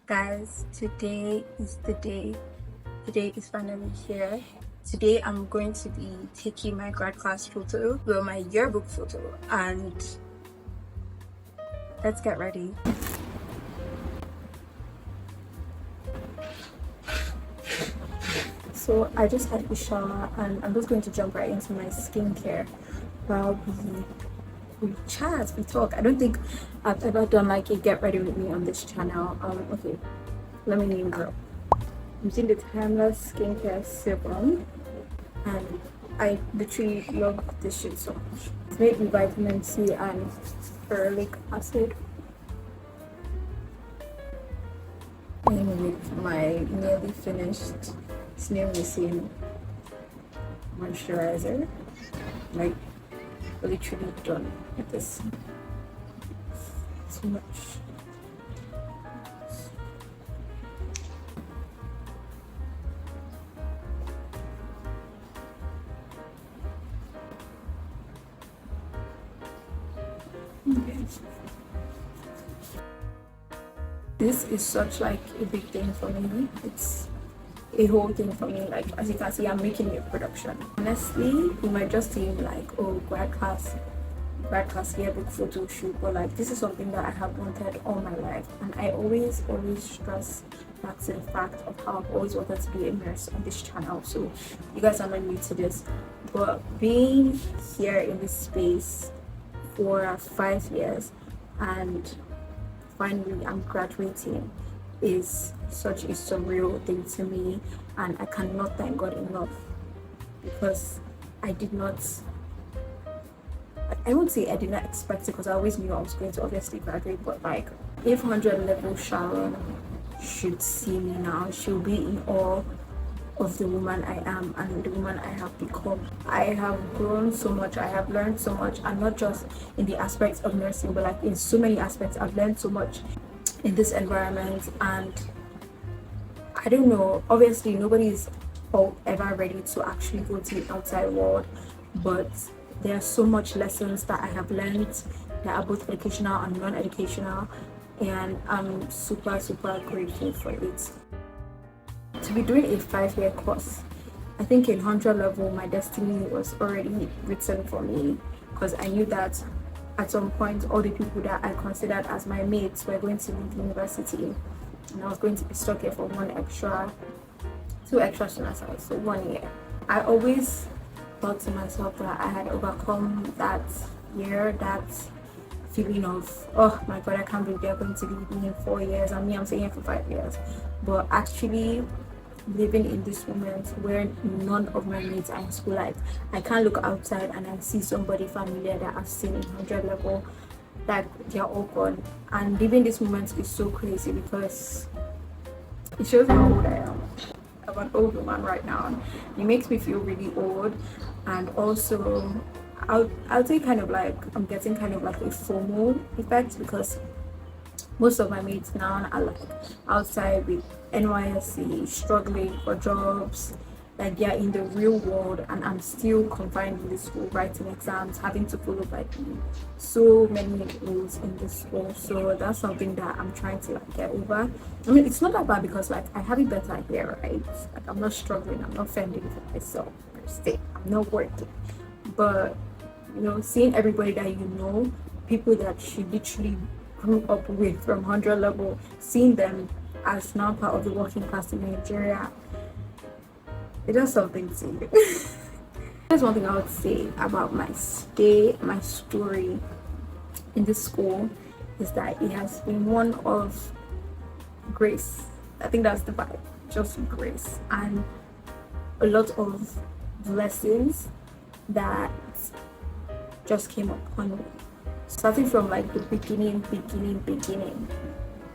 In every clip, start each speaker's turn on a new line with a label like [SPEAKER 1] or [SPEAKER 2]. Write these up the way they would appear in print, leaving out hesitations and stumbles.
[SPEAKER 1] Guys, today is the day. Today is finally here. Today I'm going to be taking my grad class photo, well, my yearbook photo, and let's get ready. So I just had a shower and I'm just going to jump right into my skincare while we chat, we talk. I don't think I've ever done like a get ready with me on this channel. Okay, let me name drop. I'm using the Timeless Skincare Serum and I literally love this shit so much. It's made with vitamin C and ferulic acid. And with my nearly finished snail missing moisturizer, like literally done with this. So much. Okay. This is such like a big thing for me. It's a whole thing for me. Like as you can see, I'm making a production. Honestly, you might just seem like, oh, grad class yearbook photo shoot, but like this is something that I have wanted all my life, and I always stress back to the fact of how I've always wanted to be immersed on this channel. So you guys are not new to this, but being here in this space for 5 years and finally I'm graduating is such a surreal thing to me, and I cannot thank God enough, because I won't say I did not expect it, because I always knew I was going to obviously graduate, but like if 100 level Sharon should see me now, she'll be in awe of the woman I am and the woman I have become. I have grown so much, I have learned so much, and not just in the aspects of nursing, but like in so many aspects. I've learned so much in this environment, and I don't know, obviously nobody is ever ready to actually go to the outside world, but there are so much lessons that I have learned that are both educational and non-educational, and I'm super grateful for it. To be doing a 5-year course, I think in 100 level my destiny was already written for me, because I knew that at some point all the people that I considered as my mates were going to leave university, and I was going to be stuck here for 2 extra semesters, so 1 year. I always thought to myself that I had overcome that year, that feeling of, oh my god, I can't believe they're going to leave me in 4 years and me, I'm staying here for 5 years. But actually living in this moment where none of my mates are in school, like I can't look outside and I see somebody familiar that I've seen in 100 level, like they're all gone. And living this moment is so crazy, because it shows how old I am. I'm an old woman right now. It makes me feel really old, and also I'll say kind of like I'm getting kind of like a FOMO effect, because most of my mates now are like outside with NYSC, struggling for jobs, like they're in the real world, and I'm still confined in this school, writing exams, having to follow by so many rules in this school. So that's something that I'm trying to like get over. I mean, it's not that bad, because like I have it better here, right? Like I'm not struggling, I'm not fending for myself per se, I'm not working, but you know, seeing everybody that you know, people that you literally grew up with from 100 level, seeing them as now part of the working class in Nigeria, it does something to you. There's one thing I would say about my story in this school, is that it has been one of grace. I think that's the vibe, just grace, and a lot of blessings that just came upon me. Starting from like the beginning.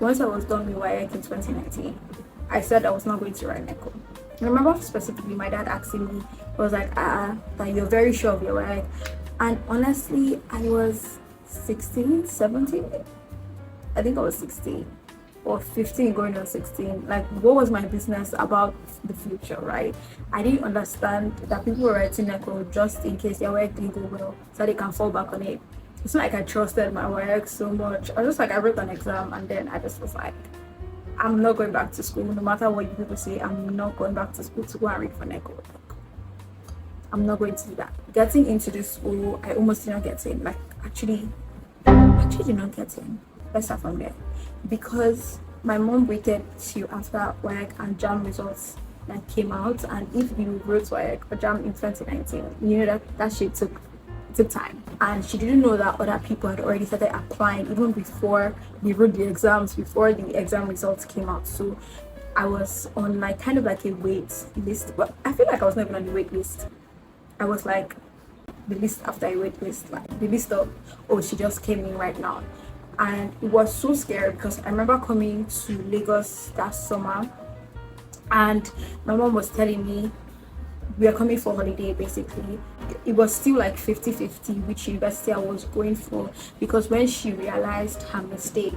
[SPEAKER 1] Once I was done with YX in 2019, I said I was not going to write NECO. I remember specifically my dad asking me, I was like, that you're very sure of your YX. And honestly, I was 16, 17. I think I was 16 or 15 going on 16. Like, what was my business about the future, right? I didn't understand that people were writing NECO just in case their work didn't go well, so they can fall back on it. It's not like I trusted my work so much. I was just like, I wrote an exam and then I just was like, I'm not going back to school. No matter what you people say, I'm not going back to school to go and read for NECO. I'm not going to do that. Getting into this school, I almost did not get in. Like, actually did not get in. Let's start from there. Because my mom waited till after work and JAM results like came out, and if you wrote work or JAM in 2019, you know that shit took time, and she didn't know that other people had already started applying even before we wrote the exams, before the exam results came out. So I was on like kind of like a wait list, but I feel like I was not even on the wait list. I was like the list after a wait list, like the list of, oh, she just came in right now. And it was so scary because I remember coming to Lagos that summer, and my mom was telling me we are coming for holiday. Basically, it was still like 50-50 which university I was going for, because when she realized her mistake,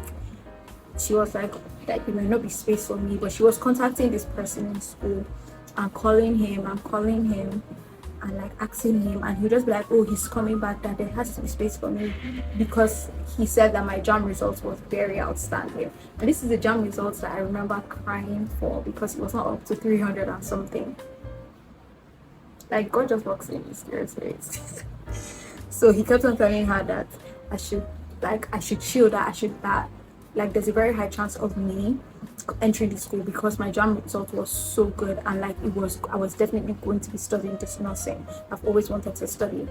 [SPEAKER 1] she was like there might not be space for me, but she was contacting this person in school and calling him and like asking him, and he'd just be like, oh, he's coming back, that there has to be space for me, because he said that my JAM results was very outstanding. And this is the JAM results that I remember crying for, because it was not up to 300 and something. Like, God just walks in mysterious ways. So he kept on telling her that I should chill, that like there's a very high chance of me entering the school because my JAM result was so good, and like I was definitely going to be studying this nursing. I've always wanted to study.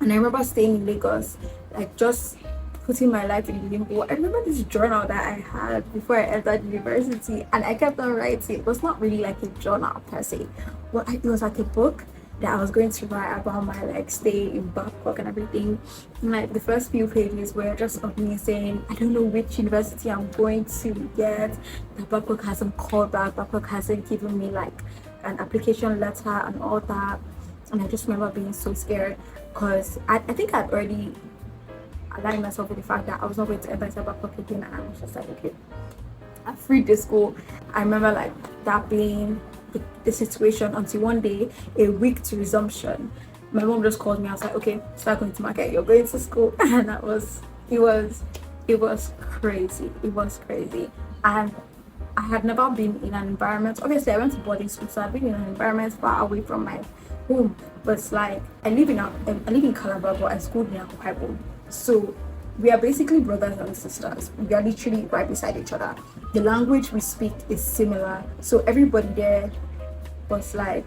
[SPEAKER 1] And I remember staying in Lagos, like just putting my life in limbo. I remember this journal that I had before I entered university, and I kept on writing. It was not really like a journal per se, but it was like a book that I was going to write about my like stay in Babcock and everything. And like the first few pages were just of me saying, I don't know which university I'm going to get, that Babcock hasn't called back, Babcock hasn't given me like an application letter and all that. And I just remember being so scared, because I think I'd already aligned myself with the fact that I was not going to enter Babcock again, and I was just like, okay, I freed the school. I remember like that being the situation, until one day, a week to resumption, my mom just called me. I was like, okay, start going to market, you're going to school. And it was crazy. And I had never been in an environment, obviously I went to boarding school, so I've been in an environment far away from my home, but it's like I live in Calabar, but I schooled in Akwa. So we are basically brothers and sisters. We are literally right beside each other. The language we speak is similar, so everybody there was like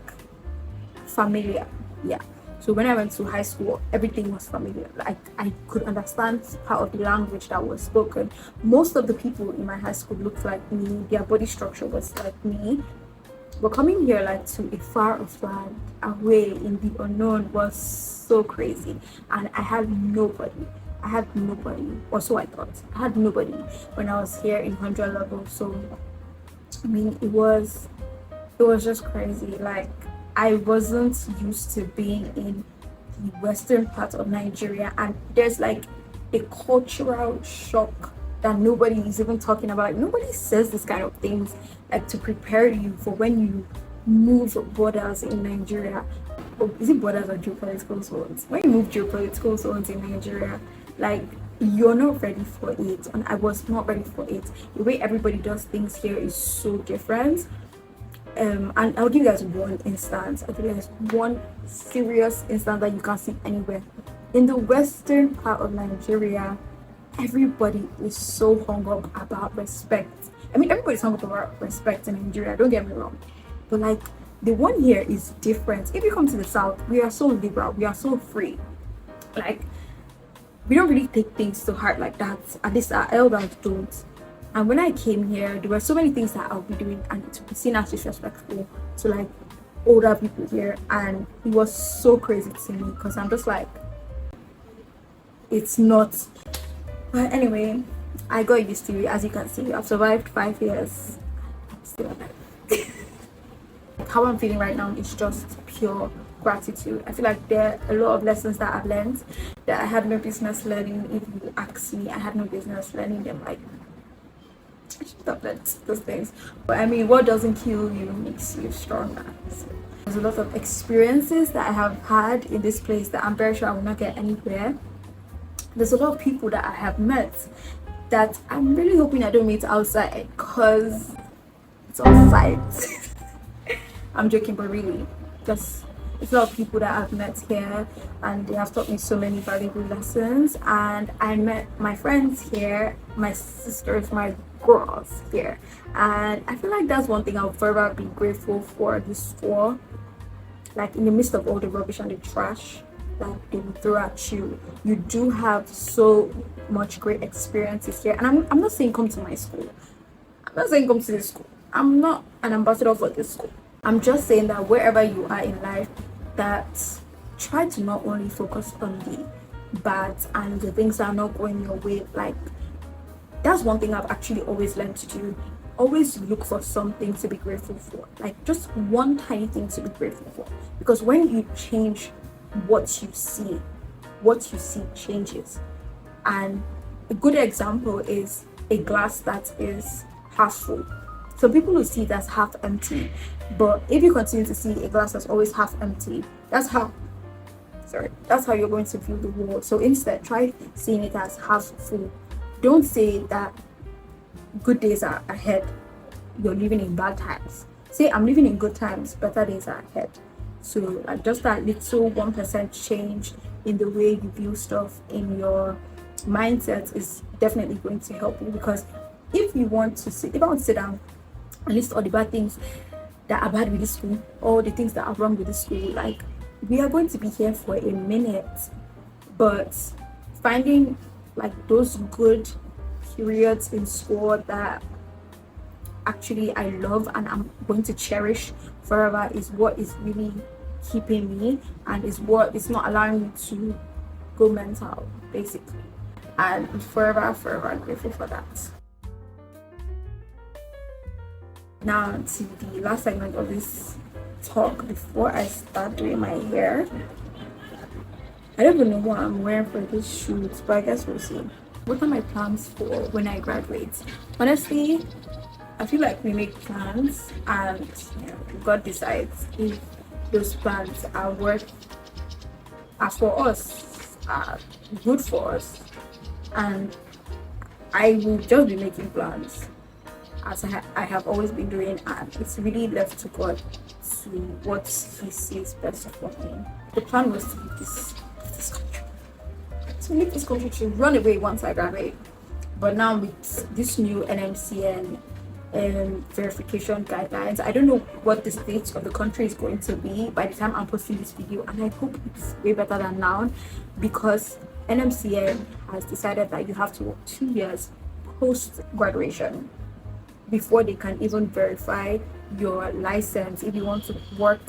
[SPEAKER 1] familiar. Yeah. So when I went to high school, everything was familiar. Like I could understand part of the language that was spoken. Most of the people in my high school looked like me. Their body structure was like me. But coming here like to a far off land, away in the unknown, was so crazy. And I had nobody, or so I thought. I had nobody when I was here in 100 level. So I mean, it was just crazy. Like I wasn't used to being in the western part of Nigeria, and there's like a cultural shock that nobody is even talking about. Nobody says this kind of things like to prepare you for when you move borders in Nigeria. Or is it borders or geopolitical zones? When you move geopolitical zones in Nigeria, like you're not ready for it, and I was not ready for it. The way everybody does things here is so different. And I'll give you guys one instance. I'll give you guys one serious instance that you can't see anywhere. In the western part of Nigeria, everybody is so hung up about respect. I mean, everybody's hung up about respect in Nigeria, don't get me wrong. But like, the one here is different. If you come to the south, we are so liberal, we are so free. Like, we don't really take things to heart like that. At least our elders don't. And when I came here, there were so many things that I'll be doing and it would be seen as disrespectful to like older people here. And it was so crazy to me, because I'm just like, it's not. But anyway, I got used to it. As you can see, I've survived 5 years. I'm still alive. How I'm feeling right now is just pure gratitude. I feel like there are a lot of lessons that I've learned that I had no business learning. If you ask me, I had no business learning them. Like, I should have learned those things. But I mean, what doesn't kill you makes you stronger. So there's a lot of experiences that I have had in this place that I'm very sure I will not get anywhere. There's a lot of people that I have met that I'm really hoping I don't meet outside, because it's on site. I'm joking, but really, just it's a lot of people that I've met here, and they have taught me so many valuable lessons. And I met my friends here, my sisters, my girls here, and I feel like that's one thing I'll forever be grateful for this school. Like, in the midst of all the rubbish and the trash that they will throw at you, you do have so much great experiences here. And I'm not saying come to my school. I'm not saying come to this school. I'm not an ambassador for this school. I'm just saying that wherever you are in life, that try to not only focus on the bad and the things that are not going your way. Like, that's one thing I've actually always learned to do. Always look for something to be grateful for, like just one tiny thing to be grateful for, because when you change what you see changes. And a good example is a glass that is half full. So people will see it as half empty, but if you continue to see a glass that's always half empty, that's how you're going to view the world. So instead, try seeing it as half full. Don't say that good days are ahead, you're living in bad times. Say, I'm living in good times, better days are ahead. So like, just that little 1% change in the way you view stuff, in your mindset, is definitely going to help you. Because if I want to sit down and list all the bad things that are bad with this school, all the things that are wrong with this school, like, we are going to be here for a minute. But finding like those good periods in school that actually I love and I'm going to cherish forever is what is really keeping me, and is what is not allowing me to go mental, basically. And I'm forever grateful for that. Now to the last segment of this talk before I start doing my hair. I don't even know what I'm wearing for this shoot, but I guess we'll see. What are my plans for when I graduate? Honestly, I feel like we make plans, and God decides if those plans are for us, are good for us. And I will just be making plans as I have always been doing, and it's really left to God to what He sees best for me. The plan was to leave this country. To leave this country, to run away once I graduate. But now with this new NMCN verification guidelines, I don't know what the state of the country is going to be by the time I'm posting this video, and I hope it's way better than now, because NMCN has decided that you have to work 2 years post graduation before they can even verify your license if you want to work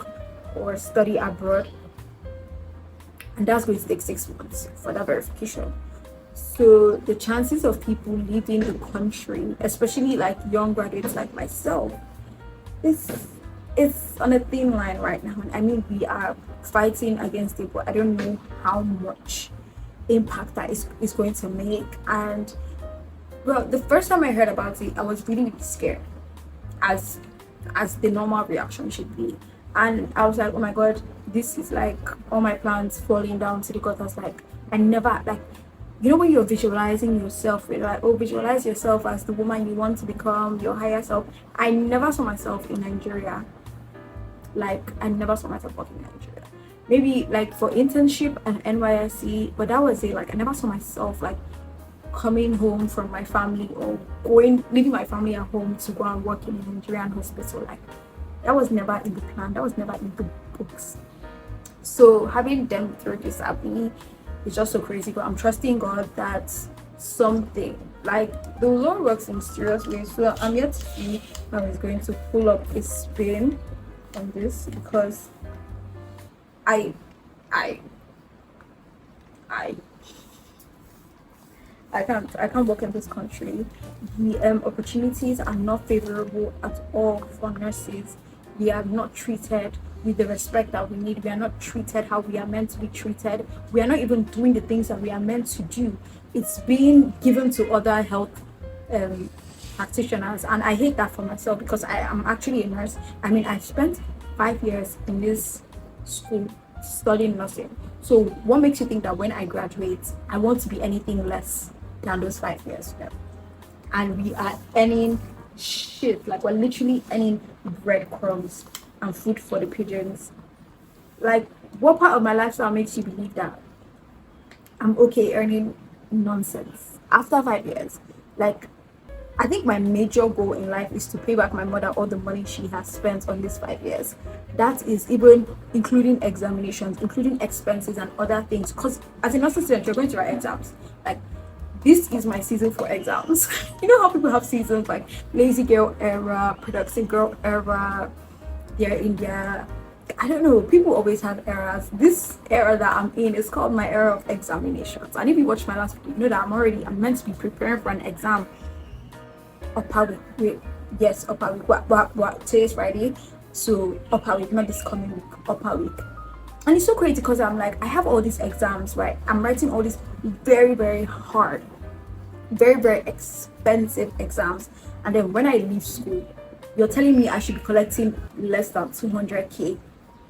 [SPEAKER 1] or study abroad, and that's going to take 6 months for that verification. So the chances of people leaving the country, especially like young graduates like myself, it's on a thin line right now. I mean, we are fighting against it, but I don't know how much impact that is going to make. And well, the first time I heard about it, I was really scared, as the normal reaction should be. And I was like, oh my God, this is like all my plans falling down to the gutters. Like, I never, like, you know, when you're visualizing yourself, you're like, oh, visualize yourself as the woman you want to become, your higher self. I never saw myself in Nigeria. Like, I never saw myself working in Nigeria. Maybe like for internship and NYSC, but that was it. Like, I never saw myself like coming home from my family, or leaving my family at home to go and work in a Nigerian hospital. Like, that was never in the plan, that was never in the books. So having them through this at me is just so crazy. But I'm trusting God that something, like, the Lord works in mysterious ways. So I'm yet to see how He's going to pull up His spin on this, because I can't work in this country. The opportunities are not favorable at all for nurses. We are not treated with the respect that we need. We are not treated how we are meant to be treated. We are not even doing the things that we are meant to do. It's being given to other health practitioners, and I hate that for myself, because I am actually a nurse. I mean, I spent 5 years in this school studying nursing. So what makes you think that when I graduate, I want to be anything less than those 5 years? and we are earning shit. Like, we're literally earning breadcrumbs and food for the pigeons. Like, what part of my lifestyle makes you believe that I'm okay earning nonsense after 5 years? Like, I think my major goal in life is to pay back my mother all the money she has spent on these 5 years. That is even including examinations, including expenses and other things. Because as a nursing student, you're going to write exams. Like, this is my season for exams. You know how people have seasons like lazy girl era, productive girl era, they're in their, I don't know, people always have eras. This era that I'm in is called my era of examinations. And if you watch my last video, you know that I'm meant to be preparing for an exam upper week. Wait, yes, upper week. What? Today is Friday, so upper week, not this coming week, upper week. And it's so crazy because I'm like, I have all these exams, right? I'm writing all these very, very hard, very, very expensive exams, and then when I leave school, you're telling me I should be collecting less than 200k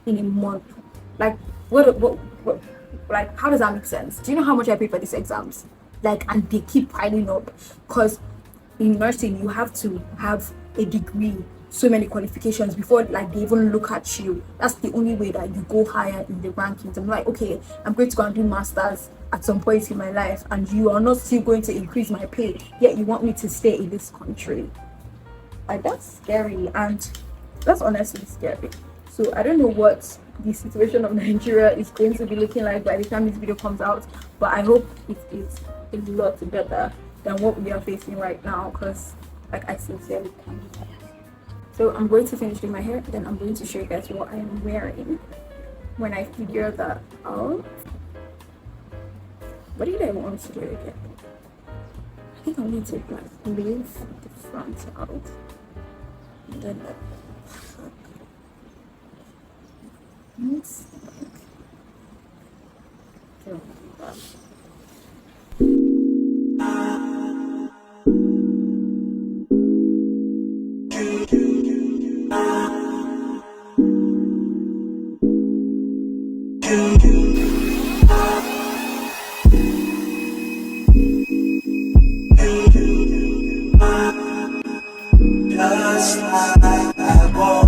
[SPEAKER 1] in a month. Like, what, like, how does that make sense? Do you know how much I pay for these exams? Like, and they keep piling up because in nursing you have to have a degree, so many qualifications before like they even look at you. That's the only way that you go higher in the rankings. I'm like, okay, I'm going to go and do masters at some point in my life, and you are not still going to increase my pay, yet you want me to stay in this country. Like, that's scary, and that's honestly scary. So I don't know what the situation of Nigeria is going to be looking like by the time this video comes out, but I hope it is a lot better than what we are facing right now, because like, I sincerely can't. So I'm going to finish doing my hair, then I'm going to show you guys what I am wearing when I figure that out. What did I want to do again? I think I need to like leave the front out and then the back. Let's do that.
[SPEAKER 2] Just like that boy.